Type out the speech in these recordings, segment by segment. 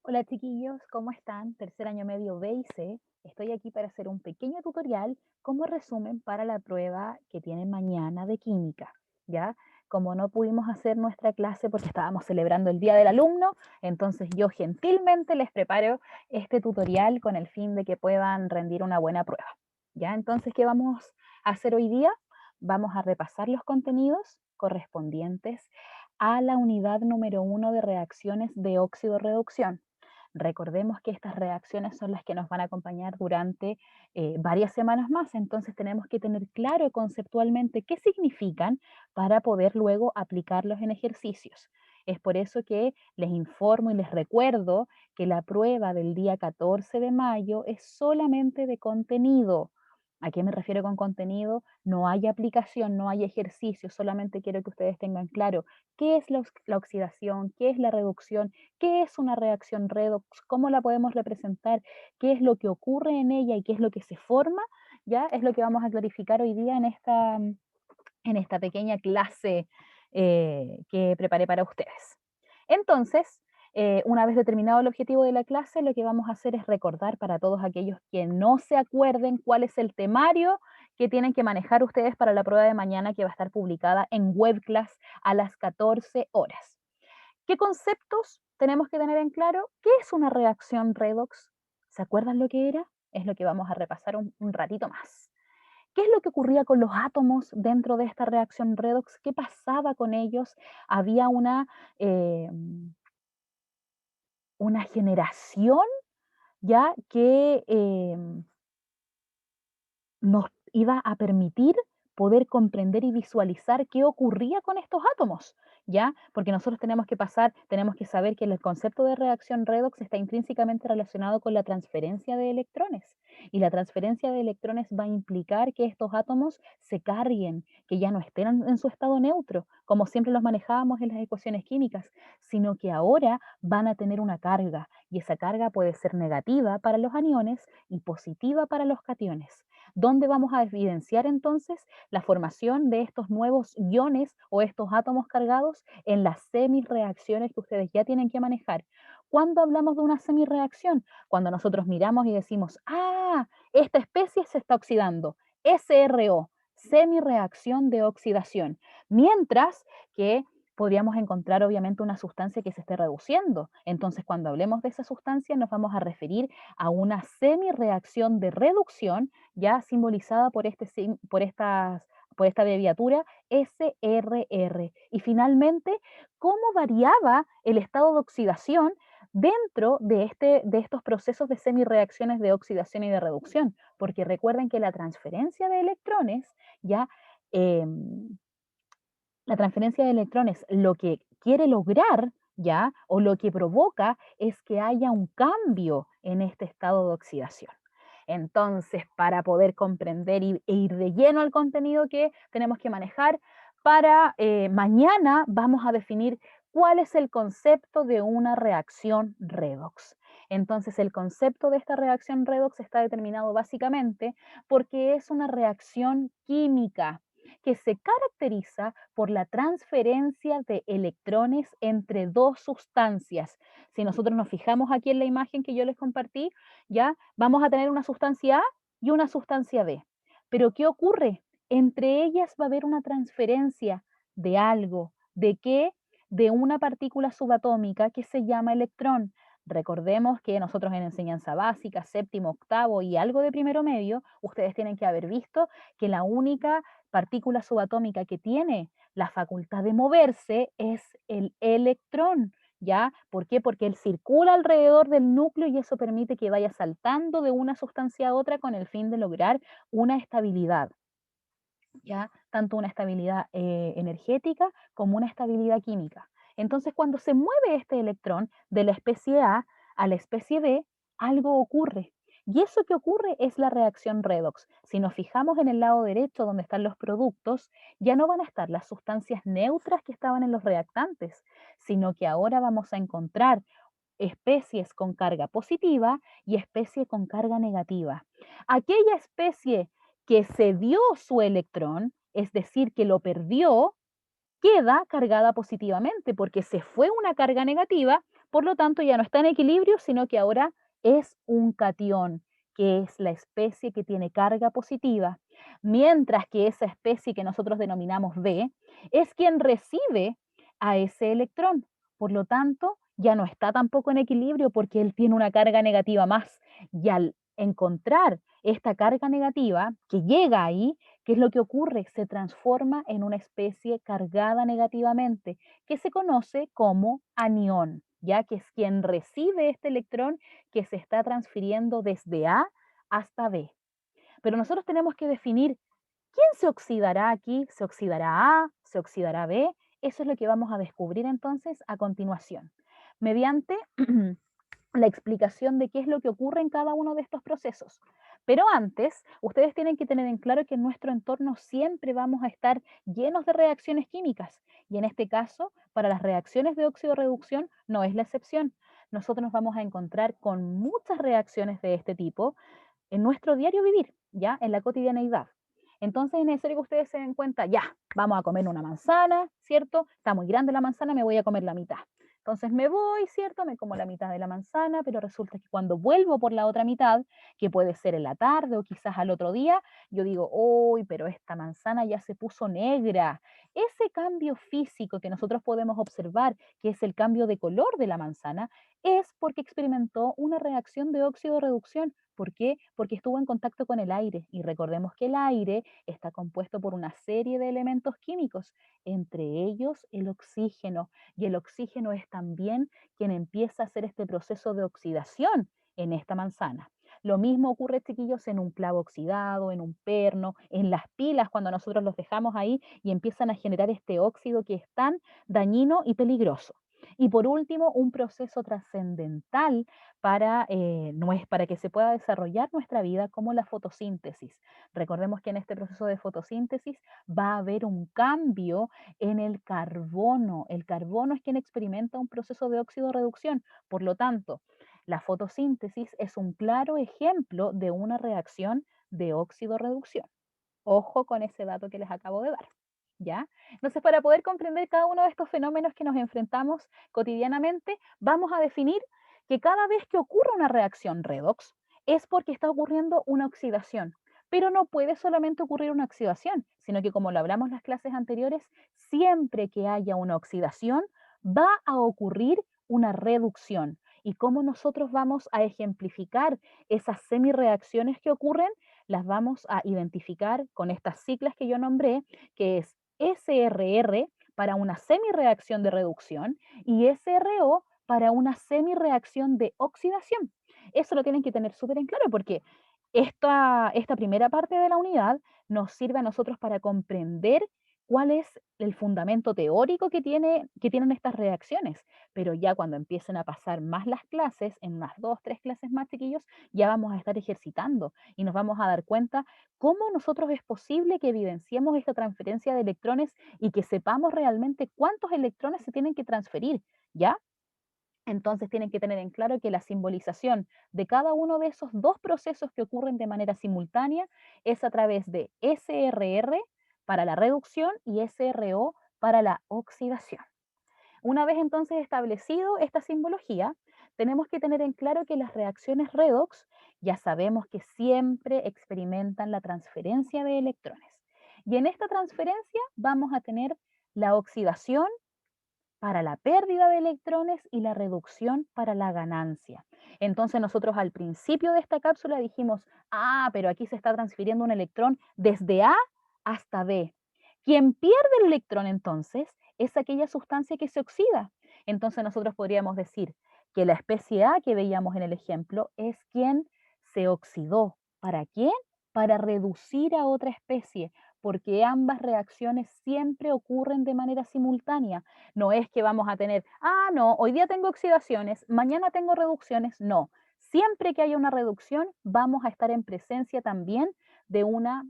Hola chiquillos, ¿cómo están? Tercer año medio B y C. Estoy aquí para hacer un pequeño tutorial como resumen para la prueba que tienen mañana de química, ¿ya? Como no pudimos hacer nuestra clase porque estábamos celebrando el Día del Alumno, entonces yo gentilmente les preparo este tutorial con el fin de que puedan rendir una buena prueba, ¿ya? Entonces, ¿qué vamos a hacer hoy día? Vamos a repasar los contenidos correspondientes a la unidad número 1 de reacciones de óxido-reducción. Recordemos que estas reacciones son las que nos van a acompañar durante varias semanas más, entonces tenemos que tener claro conceptualmente qué significan para poder luego aplicarlos en ejercicios. Es por eso que les informo y les recuerdo que la prueba del día 14 de mayo es solamente de contenido. ¿A qué me refiero con contenido? No hay aplicación, no hay ejercicio, solamente quiero que ustedes tengan claro qué es la oxidación, qué es la reducción, qué es una reacción redox, cómo la podemos representar, qué es lo que ocurre en ella y qué es lo que se forma, ya es lo que vamos a clarificar hoy día en esta pequeña clase que preparé para ustedes. Entonces, una vez determinado el objetivo de la clase, lo que vamos a hacer es recordar para todos aquellos que no se acuerden cuál es el temario que tienen que manejar ustedes para la prueba de mañana que va a estar publicada en webclass a las 14 horas. ¿Qué conceptos tenemos que tener en claro? ¿Qué es una reacción redox? ¿Se acuerdan lo que era? Es lo que vamos a repasar un ratito más. ¿Qué es lo que ocurría con los átomos dentro de esta reacción redox? ¿Qué pasaba con ellos? Había eh, una generación ya que nos iba a permitir poder comprender y visualizar qué ocurría con estos átomos, ¿ya? Porque nosotros tenemos que saber que el concepto de reacción redox está intrínsecamente relacionado con la transferencia de electrones. Y la transferencia de electrones va a implicar que estos átomos se carguen, que ya no estén en su estado neutro, como siempre los manejábamos en las ecuaciones químicas, sino que ahora van a tener una carga, y esa carga puede ser negativa para los aniones y positiva para los cationes. ¿Dónde vamos a evidenciar entonces la formación de estos nuevos iones o estos átomos cargados? En las semirreacciones que ustedes ya tienen que manejar. ¿Cuándo hablamos de una semirreacción? Cuando nosotros miramos y decimos, esta especie se está oxidando, SRO, semirreacción de oxidación. Mientras que podríamos encontrar obviamente una sustancia que se esté reduciendo. Entonces, cuando hablemos de esa sustancia, nos vamos a referir a una semirreacción de reducción ya simbolizada por esta abreviatura SRR. Y finalmente, cómo variaba el estado de oxidación dentro de estos procesos de semirreacciones de oxidación y de reducción, porque recuerden que la transferencia de electrones, ya la transferencia de electrones lo que quiere lograr, ya, o lo que provoca es que haya un cambio en este estado de oxidación. Entonces, para poder comprender e ir de lleno al contenido que tenemos que manejar, para mañana vamos a definir cuál es el concepto de una reacción redox. Entonces, el concepto de esta reacción redox está determinado básicamente porque es una reacción química que se caracteriza por la transferencia de electrones entre dos sustancias. Si nosotros nos fijamos aquí en la imagen que yo les compartí, ya vamos a tener una sustancia A y una sustancia B. Pero ¿qué ocurre? Entre ellas va a haber una transferencia de algo. ¿De qué? De una partícula subatómica que se llama electrón. Recordemos que nosotros en enseñanza básica, séptimo, octavo y algo de primero medio, ustedes tienen que haber visto que la única partícula subatómica que tiene la facultad de moverse es el electrón. ¿Ya? ¿Por qué? Porque él circula alrededor del núcleo y eso permite que vaya saltando de una sustancia a otra con el fin de lograr una estabilidad, ¿ya? Tanto una estabilidad energética como una estabilidad química. Entonces, cuando se mueve este electrón de la especie a la especie B, algo ocurre. Y eso que ocurre es la reacción redox. Si nos fijamos en el lado derecho donde están los productos, ya no van a estar las sustancias neutras que estaban en los reactantes, sino que ahora vamos a encontrar especies con carga positiva y especie con carga negativa. Aquella especie que cedió su electrón, es decir, que lo perdió, queda cargada positivamente porque se fue una carga negativa Por lo tanto, ya no está en equilibrio, sino que ahora es un catión, que es la especie que tiene carga positiva, mientras que esa especie que nosotros denominamos B es quien recibe a ese electrón. Por lo tanto, ya no está tampoco en equilibrio porque él tiene una carga negativa más. Y al encontrar esta carga negativa que llega ahí, ¿qué es lo que ocurre? Se transforma en una especie cargada negativamente, que se conoce como anión, ya que es quien recibe este electrón que se está transfiriendo desde A hasta B. Pero nosotros tenemos que definir quién se oxidará aquí, se oxidará A, se oxidará B. Eso es lo que vamos a descubrir entonces a continuación, mediante la explicación de qué es lo que ocurre en cada uno de estos procesos. Pero antes, ustedes tienen que tener en claro que en nuestro entorno siempre vamos a estar llenos de reacciones químicas. Y en este caso, para las reacciones de óxido-reducción no es la excepción. Nosotros nos vamos a encontrar con muchas reacciones de este tipo en nuestro diario vivir, ya, en la cotidianeidad. Entonces es necesario que ustedes se den cuenta, ya, vamos a comer una manzana, ¿cierto? Está muy grande la manzana, me voy a comer la mitad. Entonces me voy, ¿cierto? Me como la mitad de la manzana, pero resulta que cuando vuelvo por la otra mitad, que puede ser en la tarde o quizás al otro día, yo digo, uy, pero esta manzana ya se puso negra. Ese cambio físico que nosotros podemos observar, que es el cambio de color de la manzana, es porque experimentó una reacción de óxido-reducción. ¿Por qué? Porque estuvo en contacto con el aire y recordemos que el aire está compuesto por una serie de elementos químicos, entre ellos el oxígeno, y el oxígeno es también quien empieza a hacer este proceso de oxidación en esta manzana. Lo mismo ocurre, chiquillos, en un clavo oxidado, en un perno, en las pilas, cuando nosotros los dejamos ahí y empiezan a generar este óxido que es tan dañino y peligroso. Y por último, un proceso trascendental para que se pueda desarrollar nuestra vida como la fotosíntesis. Recordemos que en este proceso de fotosíntesis va a haber un cambio en el carbono. El carbono es quien experimenta un proceso de óxido-reducción. Por lo tanto, la fotosíntesis es un claro ejemplo de una reacción de óxido-reducción. Ojo con ese dato que les acabo de dar. ¿Ya? Entonces, para poder comprender cada uno de estos fenómenos que nos enfrentamos cotidianamente, vamos a definir que cada vez que ocurre una reacción redox es porque está ocurriendo una oxidación. Pero no puede solamente ocurrir una oxidación, sino que como lo hablamos en las clases anteriores, siempre que haya una oxidación va a ocurrir una reducción. ¿Y cómo nosotros vamos a ejemplificar esas semireacciones que ocurren? Las vamos a identificar con estas siglas que yo nombré, que es SRR para una semireacción de reducción y SRO para una semireacción de oxidación. Eso lo tienen que tener súper en claro porque esta primera parte de la unidad nos sirve a nosotros para comprender cuál es el fundamento teórico que tienen estas reacciones. Pero ya cuando empiecen a pasar más las clases, en unas 2, 3 clases más, chiquillos, ya vamos a estar ejercitando y nos vamos a dar cuenta cómo nosotros es posible que evidenciemos esta transferencia de electrones y que sepamos realmente cuántos electrones se tienen que transferir, ¿ya? Entonces tienen que tener en claro que la simbolización de cada uno de esos dos procesos que ocurren de manera simultánea es a través de SRR para la reducción y SRO para la oxidación. Una vez entonces establecido esta simbología, tenemos que tener en claro que las reacciones redox ya sabemos que siempre experimentan la transferencia de electrones. Y en esta transferencia vamos a tener la oxidación para la pérdida de electrones y la reducción para la ganancia. Entonces nosotros al principio de esta cápsula dijimos, pero aquí se está transfiriendo un electrón desde A hasta B. Quien pierde el electrón entonces es aquella sustancia que se oxida. Entonces nosotros podríamos decir que la especie A que veíamos en el ejemplo es quien se oxidó. ¿Para quién? Para reducir a otra especie, porque ambas reacciones siempre ocurren de manera simultánea. No es que vamos a tener, no, hoy día tengo oxidaciones, mañana tengo reducciones. No, siempre que haya una reducción, vamos a estar en presencia también de una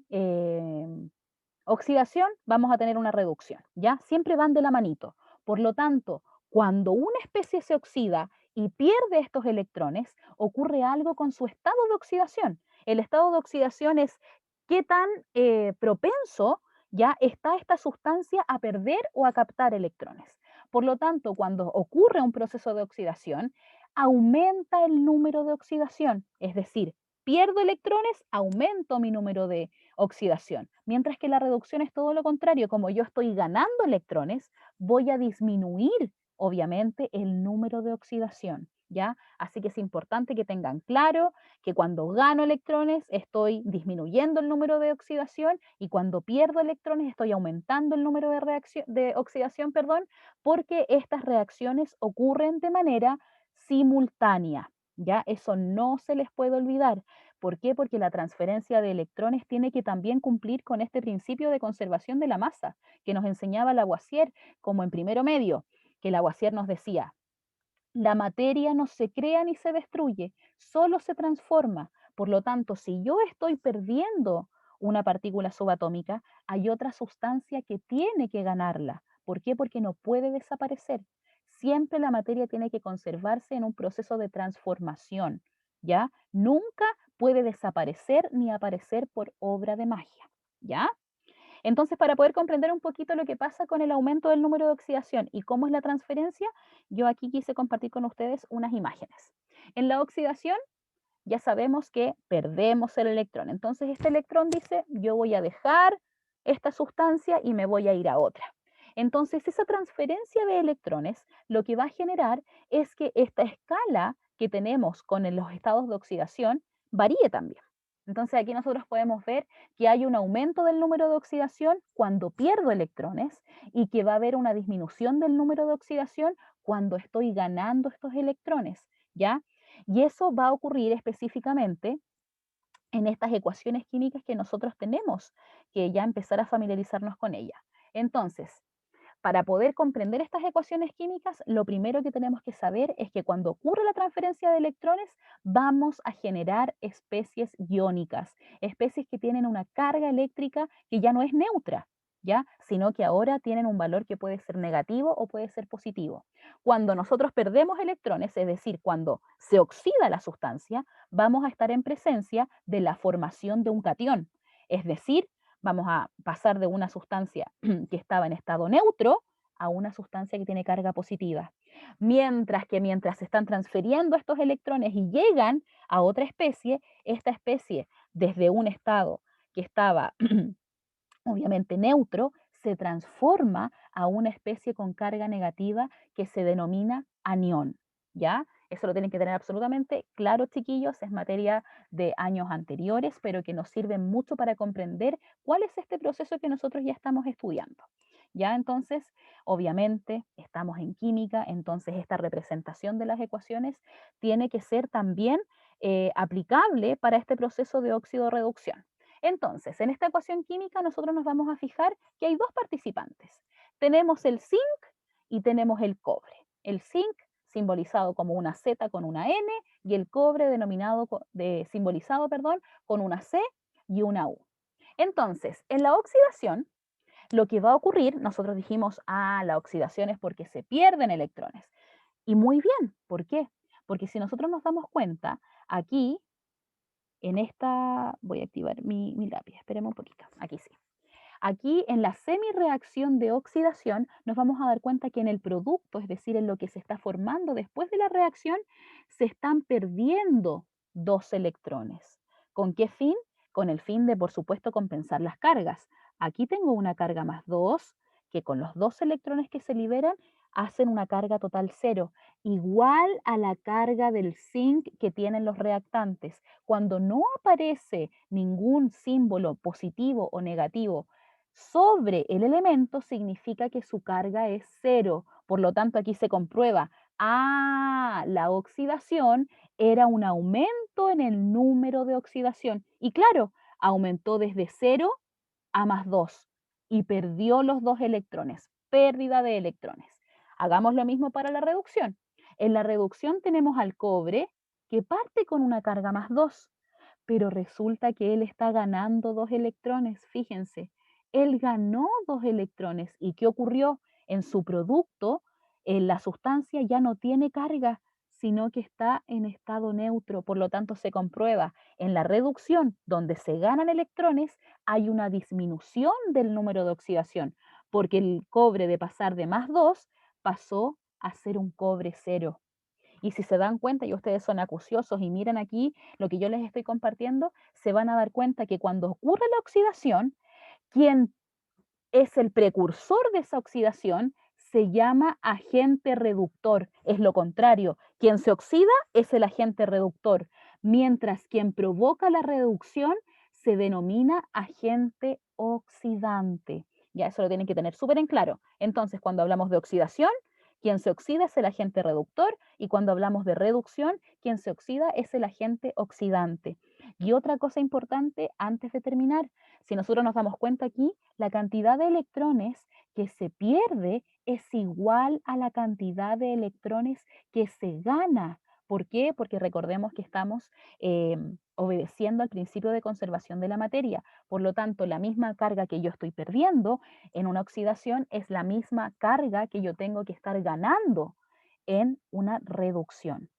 oxidación, vamos a tener una reducción, ¿ya? Siempre van de la manito. Por lo tanto, cuando una especie se oxida y pierde estos electrones, ocurre algo con su estado de oxidación. El estado de oxidación es qué tan propenso ya está esta sustancia a perder o a captar electrones. Por lo tanto, cuando ocurre un proceso de oxidación, aumenta el número de oxidación, es decir, pierdo electrones, aumento mi número de oxidación. Mientras que la reducción es todo lo contrario, como yo estoy ganando electrones, voy a disminuir, obviamente, el número de oxidación, ¿ya? Así que es importante que tengan claro que cuando gano electrones estoy disminuyendo el número de oxidación y cuando pierdo electrones estoy aumentando el número de oxidación, perdón, porque estas reacciones ocurren de manera simultánea, ¿ya? Eso no se les puede olvidar. ¿Por qué? Porque la transferencia de electrones tiene que también cumplir con este principio de conservación de la masa que nos enseñaba Lavoisier como en primero medio, que Lavoisier nos decía, la materia no se crea ni se destruye, solo se transforma. Por lo tanto, si yo estoy perdiendo una partícula subatómica, hay otra sustancia que tiene que ganarla. ¿Por qué? Porque no puede desaparecer. Siempre la materia tiene que conservarse en un proceso de transformación, ¿ya? Nunca puede desaparecer ni aparecer por obra de magia, ¿ya? Entonces, para poder comprender un poquito lo que pasa con el aumento del número de oxidación y cómo es la transferencia, yo aquí quise compartir con ustedes unas imágenes. En la oxidación ya sabemos que perdemos el electrón. Entonces, este electrón dice, yo voy a dejar esta sustancia y me voy a ir a otra. Entonces, esa transferencia de electrones lo que va a generar es que esta escala que tenemos con los estados de oxidación varíe también. Entonces, aquí nosotros podemos ver que hay un aumento del número de oxidación cuando pierdo electrones y que va a haber una disminución del número de oxidación cuando estoy ganando estos electrones, ¿ya? Y eso va a ocurrir específicamente en estas ecuaciones químicas que nosotros tenemos, que ya empezar a familiarizarnos con ellas. Entonces, para poder comprender estas ecuaciones químicas, lo primero que tenemos que saber es que cuando ocurre la transferencia de electrones, vamos a generar especies iónicas, especies que tienen una carga eléctrica que ya no es neutra, ¿ya? Sino que ahora tienen un valor que puede ser negativo o puede ser positivo. Cuando nosotros perdemos electrones, es decir, cuando se oxida la sustancia, vamos a estar en presencia de la formación de un catión, es decir, vamos a pasar de una sustancia que estaba en estado neutro a una sustancia que tiene carga positiva. Mientras se están transfiriendo estos electrones y llegan a otra especie, esta especie desde un estado que estaba obviamente neutro, se transforma a una especie con carga negativa que se denomina anión, ¿ya? Eso lo tienen que tener absolutamente claro, chiquillos, es materia de años anteriores, pero que nos sirve mucho para comprender cuál es este proceso que nosotros ya estamos estudiando. ¿Ya? Entonces, obviamente, estamos en química, entonces esta representación de las ecuaciones tiene que ser también aplicable para este proceso de óxido-reducción. Entonces, en esta ecuación química nosotros nos vamos a fijar que hay dos participantes. Tenemos el zinc y tenemos el cobre. El zinc simbolizado como una Z con una N y el cobre simbolizado, perdón, con una C y una U. Entonces, en la oxidación, lo que va a ocurrir, nosotros dijimos, la oxidación es porque se pierden electrones. Y muy bien, ¿por qué? Porque si nosotros nos damos cuenta, aquí en esta, voy a activar mi lápiz, esperemos un poquito, aquí sí. Aquí en la semireacción de oxidación nos vamos a dar cuenta que en el producto, es decir, en lo que se está formando después de la reacción, se están perdiendo dos electrones. ¿Con qué fin? Con el fin de, por supuesto, compensar las cargas. Aquí tengo una carga más 2, que con los dos electrones que se liberan hacen una carga total cero, igual a la carga del zinc que tienen los reactantes. Cuando no aparece ningún símbolo positivo o negativo sobre el elemento, significa que su carga es cero. Por lo tanto, aquí se comprueba, la oxidación era un aumento en el número de oxidación. Y claro, aumentó desde cero a más 2 y perdió los dos electrones, pérdida de electrones. Hagamos lo mismo para la reducción. En la reducción tenemos al cobre que parte con una carga más 2, pero resulta que él está ganando dos electrones, fíjense. Él ganó dos electrones. ¿Y qué ocurrió? En su producto, la sustancia ya no tiene carga, sino que está en estado neutro. Por lo tanto, se comprueba en la reducción, donde se ganan electrones, hay una disminución del número de oxidación, porque el cobre de pasar de más 2 pasó a ser un cobre cero. Y si se dan cuenta, y ustedes son acuciosos y miran aquí lo que yo les estoy compartiendo, se van a dar cuenta que cuando ocurre la oxidación, quien es el precursor de esa oxidación se llama agente reductor. Es lo contrario, quien se oxida es el agente reductor, mientras quien provoca la reducción se denomina agente oxidante. Ya eso lo tienen que tener súper en claro. Entonces, cuando hablamos de oxidación, quien se oxida es el agente reductor y cuando hablamos de reducción, quien se oxida es el agente oxidante. Y otra cosa importante antes de terminar, si nosotros nos damos cuenta aquí, la cantidad de electrones que se pierde es igual a la cantidad de electrones que se gana. ¿Por qué? Porque recordemos que estamos obedeciendo al principio de conservación de la materia. Por lo tanto, la misma carga que yo estoy perdiendo en una oxidación es la misma carga que yo tengo que estar ganando en una reducción.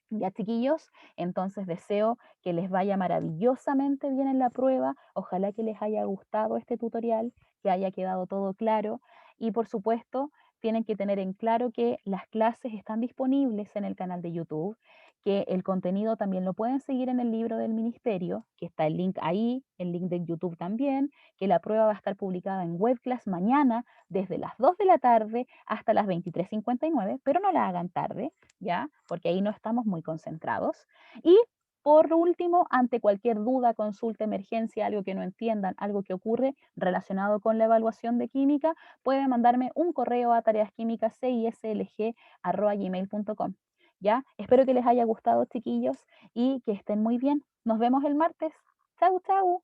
Ya, chiquillos, entonces deseo que les vaya maravillosamente bien en la prueba. Ojalá que les haya gustado este tutorial, que haya quedado todo claro. Y por supuesto, tienen que tener en claro que las clases están disponibles en el canal de YouTube, que el contenido también lo pueden seguir en el libro del ministerio, que está el link ahí, el link de YouTube también, que la prueba va a estar publicada en Webclass mañana desde las 2 de la tarde hasta las 23:59, pero no la hagan tarde, ¿ya? Porque ahí no estamos muy concentrados. Y por último, ante cualquier duda, consulta, emergencia, algo que no entiendan, algo que ocurre relacionado con la evaluación de química, pueden mandarme un correo a tareasquímicas@gmail.com. ¿Ya? Espero que les haya gustado, chiquillos, y que estén muy bien. Nos vemos el martes. Chau, chau.